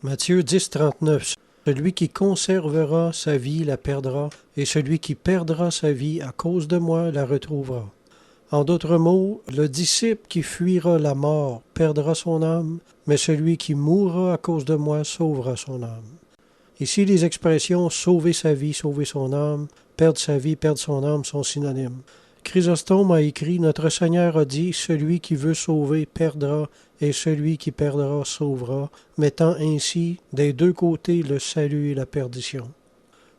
Matthieu 10, 39. Celui qui conservera sa vie la perdra, et celui qui perdra sa vie à cause de moi la retrouvera. En d'autres mots, le disciple qui fuira la mort perdra son âme, mais celui qui mourra à cause de moi sauvera son âme. Ici, les expressions « sauver sa vie, sauver son âme »,« perdre sa vie, perdre son âme » sont synonymes. Chrysostome a écrit « Notre Seigneur a dit, celui qui veut sauver perdra, et celui qui perdra sauvera, mettant ainsi des deux côtés le salut et la perdition. »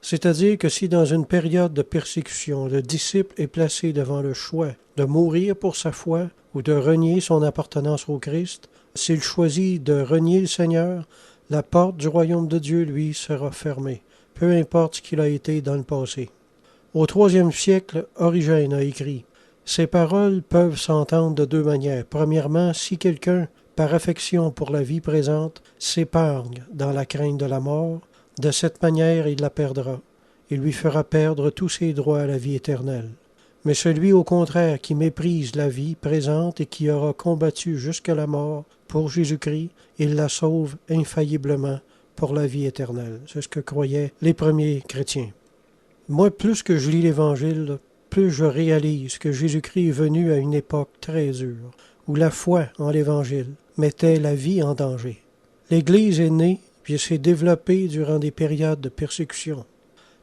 C'est-à-dire que si dans une période de persécution, le disciple est placé devant le choix de mourir pour sa foi ou de renier son appartenance au Christ, s'il choisit de renier le Seigneur, la porte du royaume de Dieu, lui, sera fermée, peu importe ce qu'il a été dans le passé. Au IIIe siècle, Origène a écrit « Ces paroles peuvent s'entendre de deux manières. Premièrement, si quelqu'un, par affection pour la vie présente, s'épargne dans la crainte de la mort, de cette manière il la perdra. Il lui fera perdre tous ses droits à la vie éternelle. Mais celui, au contraire, qui méprise la vie présente et qui aura combattu jusqu'à la mort pour Jésus-Christ, il la sauve infailliblement pour la vie éternelle. » C'est ce que croyaient les premiers chrétiens. Moi, plus que je lis l'Évangile, plus je réalise que Jésus-Christ est venu à une époque très dure, où la foi en l'Évangile mettait la vie en danger. L'Église est née, puis s'est développée durant des périodes de persécution.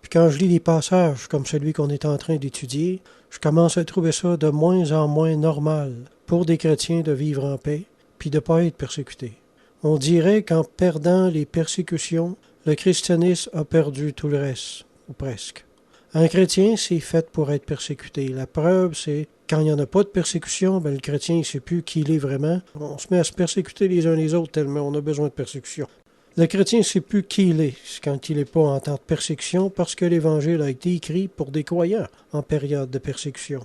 Puis quand je lis des passages comme celui qu'on est en train d'étudier, je commence à trouver ça de moins en moins normal pour des chrétiens de vivre en paix, puis de ne pas être persécutés. On dirait qu'en perdant les persécutions, le christianisme a perdu tout le reste, ou presque. Un chrétien, c'est fait pour être persécuté. La preuve, c'est quand il n'y en a pas de persécution, le chrétien ne sait plus qui il est vraiment. On se met à se persécuter les uns les autres tellement on a besoin de persécution. Le chrétien ne sait plus qui il est quand il n'est pas en temps de persécution parce que l'Évangile a été écrit pour des croyants en période de persécution.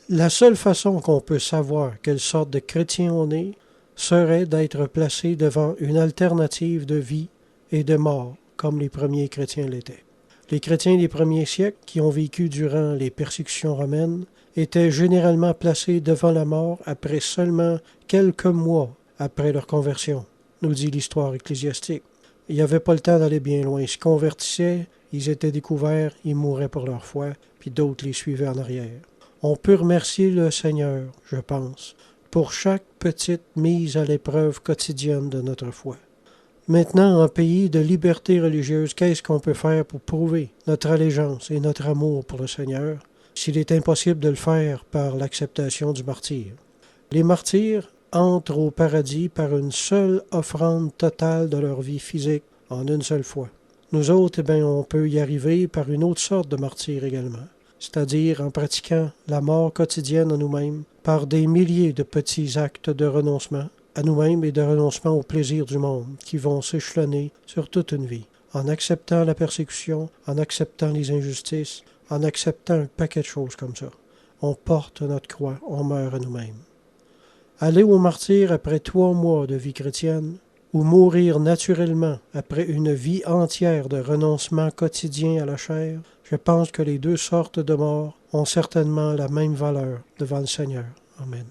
La seule façon qu'on peut savoir quelle sorte de chrétien on est serait d'être placé devant une alternative de vie et de mort, comme les premiers chrétiens l'étaient. Les chrétiens des premiers siècles, qui ont vécu durant les persécutions romaines, étaient généralement placés devant la mort après seulement quelques mois après leur conversion, nous dit l'histoire ecclésiastique. Ils n'avaient pas le temps d'aller bien loin. Ils se convertissaient, ils étaient découverts, ils mouraient pour leur foi, puis d'autres les suivaient en arrière. On peut remercier le Seigneur, je pense, pour chaque petite mise à l'épreuve quotidienne de notre foi. Maintenant, en pays de liberté religieuse, qu'est-ce qu'on peut faire pour prouver notre allégeance et notre amour pour le Seigneur, s'il est impossible de le faire par l'acceptation du martyre? Les martyrs entrent au paradis par une seule offrande totale de leur vie physique, en une seule fois. Nous autres, on peut y arriver par une autre sorte de martyr également, c'est-à-dire en pratiquant la mort quotidienne en nous-mêmes, par des milliers de petits actes de renoncement à nous-mêmes et de renoncement au plaisir du monde qui vont s'échelonner sur toute une vie, en acceptant la persécution, en acceptant les injustices, en acceptant un paquet de choses comme ça. On porte notre croix, on meurt à nous-mêmes. Aller au martyre après 3 mois de vie chrétienne, ou mourir naturellement après une vie entière de renoncement quotidien à la chair, je pense que les deux sortes de morts ont certainement la même valeur devant le Seigneur. Amen.